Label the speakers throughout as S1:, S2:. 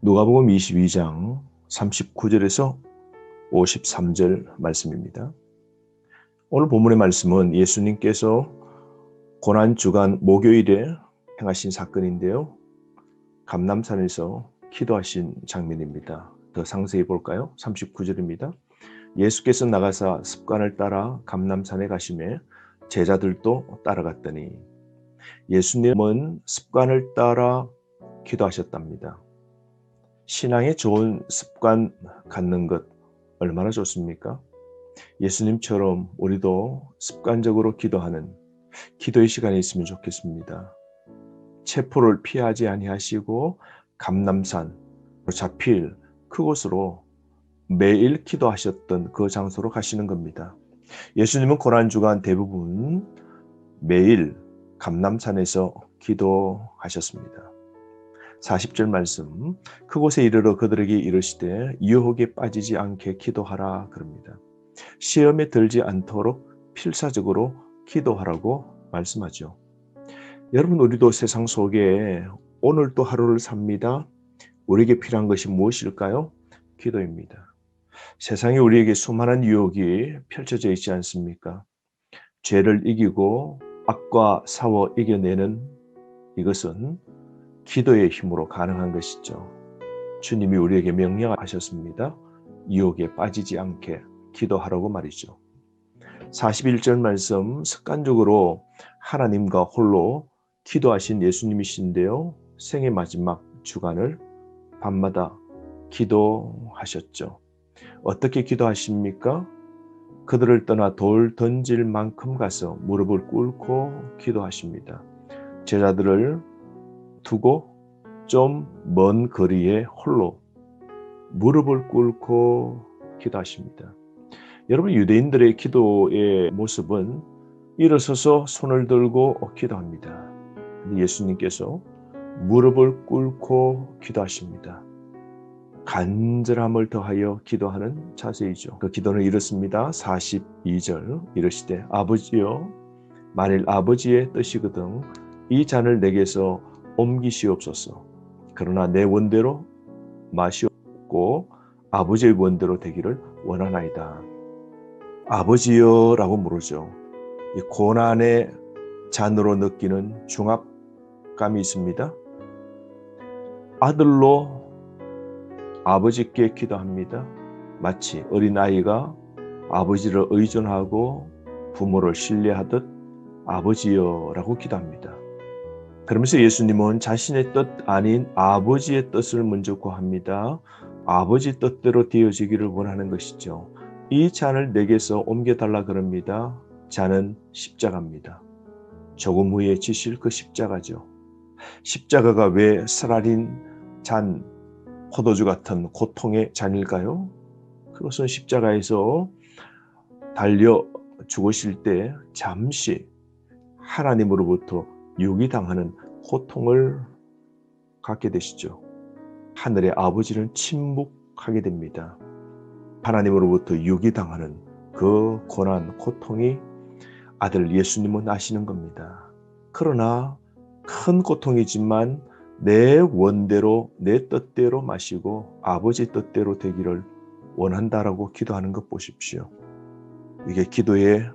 S1: 누가복음 22장 39절에서 53절 말씀입니다. 오늘 본문의 말씀은 예수님께서 고난주간 목요일에 행하신 사건인데요. 감람산에서 기도하신 장면입니다. 더 상세히 볼까요? 39절입니다. 예수께서 나가사 습관을 따라 감람산에 가시매 제자들도 따라갔더니 예수님은 습관을 따라 기도하셨답니다. 신앙에 좋은 습관 갖는 것 얼마나 좋습니까? 예수님처럼 우리도 습관적으로 기도하는 기도의 시간이 있으면 좋겠습니다. 체포를 피하지 아니하시고 감람산 잡힐 그곳으로 매일 기도하셨던 그 장소로 가시는 겁니다. 예수님은 고난주간 대부분 매일 감람산에서 기도하셨습니다. 40절 말씀, 그곳에 이르러 그들에게 이르시되 유혹에 빠지지 않게 기도하라 그럽니다. 시험에 들지 않도록 필사적으로 기도하라고 말씀하죠. 여러분, 우리도 세상 속에 오늘 또 하루를 삽니다. 우리에게 필요한 것이 무엇일까요? 기도입니다. 세상에 우리에게 수많은 유혹이 펼쳐져 있지 않습니까? 죄를 이기고 악과 싸워 이겨내는 이것은 기도의 힘으로 가능한 것이죠. 주님이 우리에게 명령하셨습니다. 유혹에 빠지지 않게 기도하라고 말이죠. 41절 말씀, 습관적으로 하나님과 홀로 기도하신 예수님이신데요. 생의 마지막 주간을 밤마다 기도하셨죠. 어떻게 기도하십니까? 그들을 떠나 돌 던질 만큼 가서 무릎을 꿇고 기도하십니다. 제자들을 두고 좀 먼 거리에 홀로 무릎을 꿇고 기도하십니다. 여러분, 유대인들의 기도의 모습은 일어서서 손을 들고 기도합니다. 예수님께서 무릎을 꿇고 기도하십니다. 간절함을 더하여 기도하는 자세이죠. 그 기도는 이렇습니다. 42절 이르시되 아버지여, 만일 아버지의 뜻이거든 이 잔을 내게서 옮기시옵소서. 그러나 내 원대로 마시옵고 아버지의 원대로 되기를 원하나이다. 아버지여 라고 물으죠. 이 고난의 잔으로 느끼는 중압감이 있습니다. 아들로 아버지께 기도합니다. 마치 어린아이가 아버지를 의존하고 부모를 신뢰하듯 아버지여 라고 기도합니다. 그러면서 예수님은 자신의 뜻 아닌 아버지의 뜻을 먼저 구합니다. 아버지 뜻대로 되어지기를 원하는 것이죠. 이 잔을 내게서 옮겨달라 그럽니다. 잔은 십자가입니다. 조금 후에 지실 그 십자가죠. 십자가가 왜 살아린 잔, 포도주 같은 고통의 잔일까요? 그것은 십자가에서 달려 죽으실 때 잠시 하나님으로부터 유기당하는 고통을 갖게 되시죠. 하늘의 아버지는 침묵하게 됩니다. 하나님으로부터 유기당하는 그 고난, 고통이 아들 예수님은 아시는 겁니다. 그러나 큰 고통이지만 내 원대로, 내 뜻대로 마시고 아버지 뜻대로 되기를 원한다라고 기도하는 것 보십시오. 이게 기도의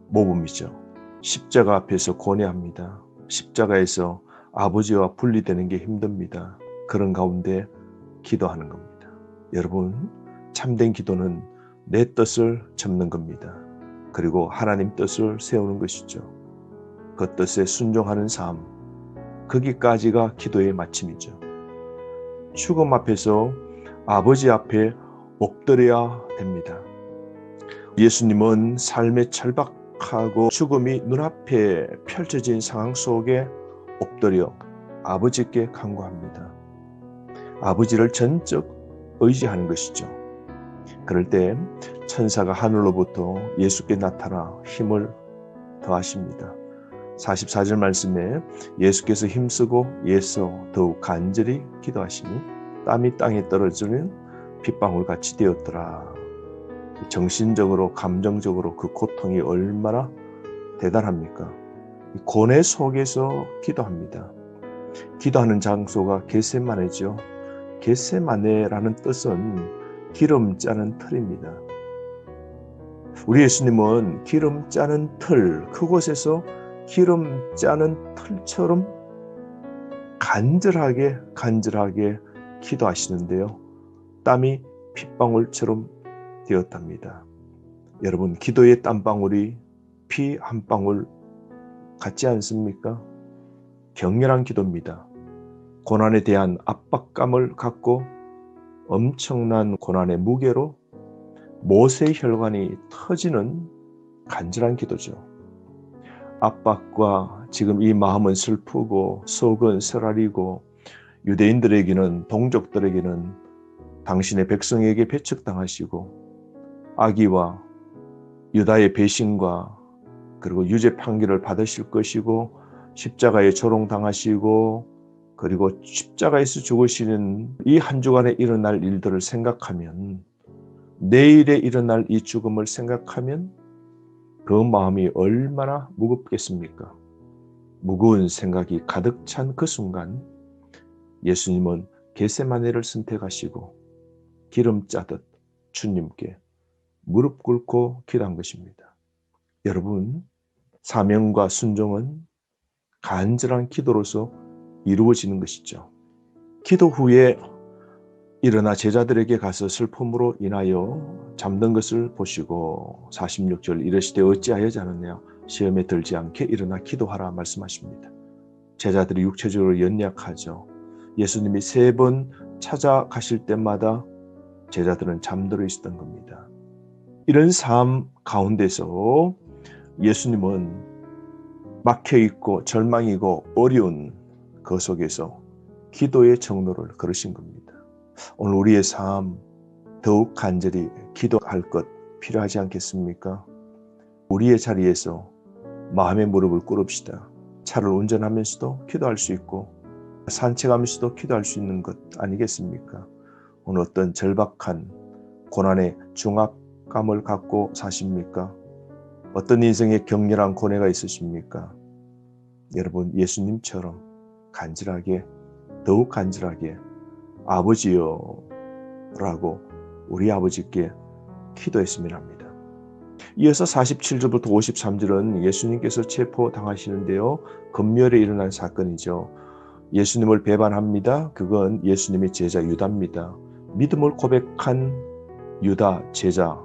S1: 모범이죠. 십자가 앞에서 고뇌합니다. 십자가에서 아버지와 분리되는 게 힘듭니다. 그런 가운데 기도하는 겁니다. 여러분, 참된 기도는 내 뜻을 접는 겁니다. 그리고 하나님 뜻을 세우는 것이죠. 그 뜻에 순종하는 삶, 거기까지가 기도의 마침이죠. 죽음 앞에서 아버지 앞에 엎드려야 됩니다. 예수님은 삶의 절박하고 죽음이 눈앞에 펼쳐진 상황 속에 엎드려 아버지께 간구합니다. 아버지를 전적 의지하는 것이죠. 그럴 때 천사가 하늘로부터 예수께 나타나 힘을 더하십니다. 44절 말씀에 예수께서 힘쓰고 애써 더욱 간절히 기도하시니 땀이 땅에 떨어지는 빗방울같이 되었더라. 정신적으로 감정적으로 그 고통이 얼마나 대단합니까? 고뇌 속에서 기도합니다. 기도하는 장소가 겟세마네죠. 겟세마네라는 뜻은 기름 짜는 틀입니다. 우리 예수님은 기름 짜는 틀, 그곳에서 기름 짜는 틀처럼 간절하게 기도하시는데요. 땀이 핏방울처럼 되었답니다. 여러분, 기도의 땀방울이 피 한 방울 같지 않습니까? 격렬한 기도입니다. 고난에 대한 압박감을 갖고 엄청난 고난의 무게로 모세의 혈관이 터지는 간절한 기도죠. 압박과 지금 이 마음은 슬프고 속은 쓰라리고 유대인들에게는, 동족들에게는 당신의 백성에게 배척당하시고 악의와 유다의 배신과 그리고 유죄 판결을 받으실 것이고 십자가에 조롱당하시고 그리고 십자가에서 죽으시는 이 한 주간에 일어날 일들을 생각하면, 내일에 일어날 이 죽음을 생각하면 그 마음이 얼마나 무겁겠습니까? 무거운 생각이 가득 찬 그 순간 예수님은 겟세마네를 선택하시고 기름 짜듯 주님께 무릎 꿇고 기도한 것입니다. 여러분, 사명과 순종은 간절한 기도로서 이루어지는 것이죠. 기도 후에 일어나 제자들에게 가서 슬픔으로 인하여 잠든 것을 보시고 46절 이르시되 어찌하여 자느냐, 시험에 들지 않게 일어나 기도하라 말씀하십니다. 제자들이 육체적으로 연약하죠. 예수님이 3번 찾아가실 때마다 제자들은 잠들어 있었던 겁니다. 이런 삶 가운데서 예수님은 막혀있고 절망이고 어려운 그 속에서 기도의 정로를 걸으신 겁니다. 오늘 우리의 삶 더욱 간절히 기도할 것 필요하지 않겠습니까? 우리의 자리에서 마음의 무릎을 꿇읍시다. 차를 운전하면서도 기도할 수 있고 산책하면서도 기도할 수 있는 것 아니겠습니까? 오늘 어떤 절박한 고난의 중압감을 갖고 사십니까? 어떤 인생에 격렬한 고뇌가 있으십니까? 여러분, 예수님처럼 간절하게, 더욱 간절하게 아버지여 라고 우리 아버지께 기도했으면 합니다. 이어서 47절부터 53절은 예수님께서 체포당하시는데요. 금요일에 일어난 사건이죠. 예수님을 배반합니다. 그건 예수님의 제자 유다입니다. 믿음을 고백한 유다 제자,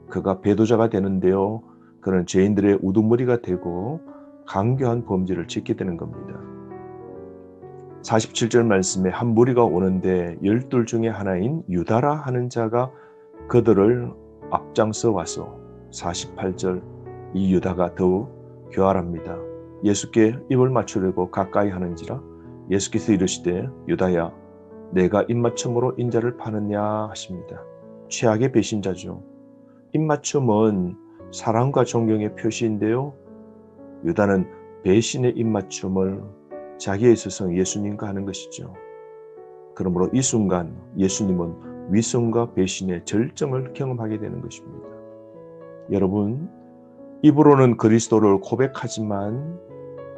S1: 그가 배도자가 되는데요. 그는 죄인들의 우두머리가 되고 강교한 범죄를 짓게 되는 겁니다. 47절 말씀에 한 무리가 오는데 12 중에 하나인 유다라 하는 자가 그들을 앞장서 와서 48절 이 유다가 더욱 교활합니다. 예수께 입을 맞추려고 가까이 하는지라 예수께서 이르시되 유다야 내가 입맞춤으로 인자를 파느냐 하십니다. 최악의 배신자죠. 입맞춤은 사랑과 존경의 표시인데요. 유다는 배신의 입맞춤을 자기의 스승 예수님과 하는 것이죠. 그러므로 이 순간 예수님은 위선과 배신의 절정을 경험하게 되는 것입니다. 여러분, 입으로는 그리스도를 고백하지만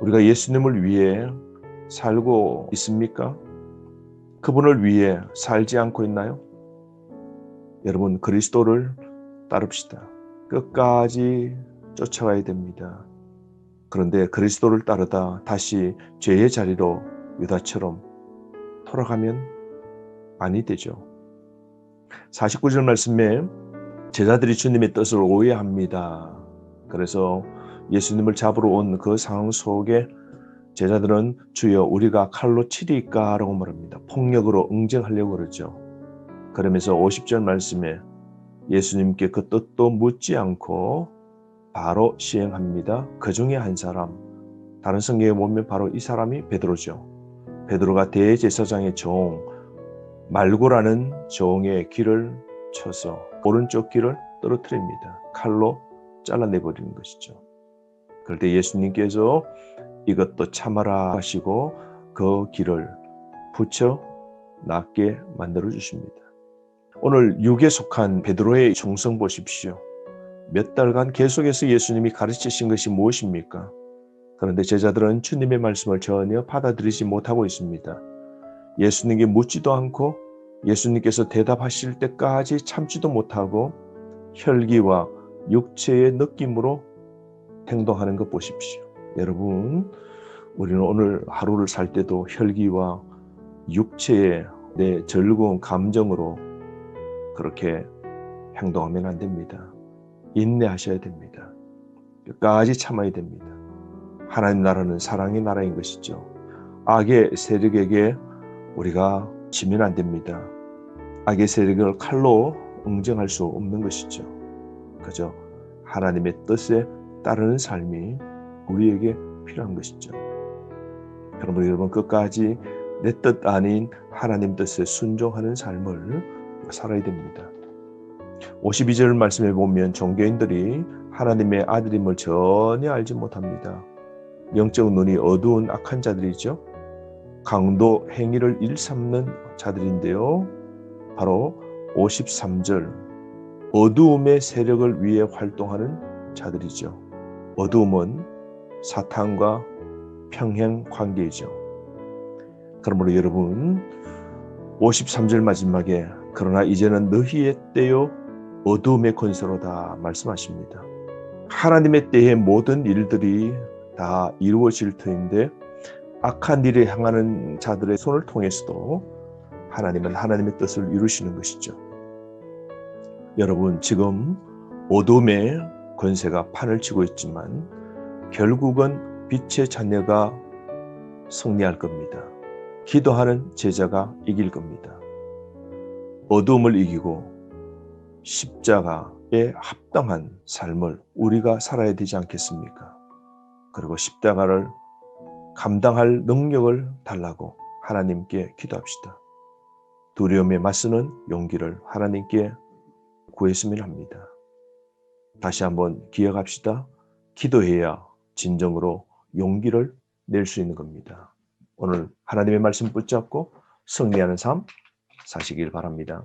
S1: 우리가 예수님을 위해 살고 있습니까? 그분을 위해 살지 않고 있나요? 여러분, 그리스도를 따릅시다. 끝까지 쫓아가야 됩니다. 그런데 그리스도를 따르다 다시 죄의 자리로 유다처럼 돌아가면 아니 되죠. 49절 말씀에 제자들이 주님의 뜻을 오해합니다. 그래서 예수님을 잡으러 온 그 상황 속에 제자들은 주여 우리가 칼로 치리까? 라고 말합니다. 폭력으로 응징하려고 그러죠. 그러면서 50절 말씀에 예수님께 그 뜻도 묻지 않고 바로 시행합니다. 그 중에 한 사람, 다른 성경에 보면 바로 이 사람이 베드로죠. 베드로가 대제사장의 종 말고라는 종의 귀를 쳐서 오른쪽 귀를 떨어뜨립니다. 칼로 잘라내버리는 것이죠. 그럴 때 예수님께서 이것도 참아라 하시고 그 귀를 붙여 낫게 만들어 주십니다. 오늘 육에 속한 베드로의 정성 보십시오. 몇 달간 계속해서 예수님이 가르치신 것이 무엇입니까? 그런데 제자들은 주님의 말씀을 전혀 받아들이지 못하고 있습니다. 예수님께 묻지도 않고 예수님께서 대답하실 때까지 참지도 못하고 혈기와 육체의 느낌으로 행동하는 것 보십시오. 여러분, 우리는 오늘 하루를 살 때도 혈기와 육체의 내 즐거운 감정으로 그렇게 행동하면 안 됩니다. 인내하셔야 됩니다. 끝까지 참아야 됩니다. 하나님 나라는 사랑의 나라인 것이죠. 악의 세력에게 우리가 지면 안 됩니다. 악의 세력을 칼로 응정할 수 없는 것이죠. 그저 하나님의 뜻에 따르는 삶이 우리에게 필요한 것이죠. 그러므로 여러분 끝까지 내 뜻 아닌 하나님 뜻에 순종하는 삶을 살아야 됩니다. 52절 말씀에 보면 종교인들이 하나님의 아들임을 전혀 알지 못합니다. 영적 눈이 어두운 악한 자들이죠. 강도 행위를 일삼는 자들인데요. 바로 53절 어두움의 세력을 위해 활동하는 자들이죠. 어두움은 사탄과 평행 관계이죠. 그러므로 여러분 53절 마지막에 그러나 이제는 너희의 때요 어두움의 권세로다 말씀하십니다. 하나님의 때의 모든 일들이 다 이루어질 터인데 악한 일에 향하는 자들의 손을 통해서도 하나님은 하나님의 뜻을 이루시는 것이죠. 여러분 지금 어둠의 권세가 판을 치고 있지만 결국은 빛의 자녀가 승리할 겁니다. 기도하는 제자가 이길 겁니다. 어둠을 이기고 십자가에 합당한 삶을 우리가 살아야 되지 않겠습니까? 그리고 십자가를 감당할 능력을 달라고 하나님께 기도합시다. 두려움에 맞서는 용기를 하나님께 구했으면 합니다. 다시 한번 기억합시다. 기도해야 진정으로 용기를 낼 수 있는 겁니다. 오늘 하나님의 말씀 붙잡고 승리하는 삶 사시길 바랍니다.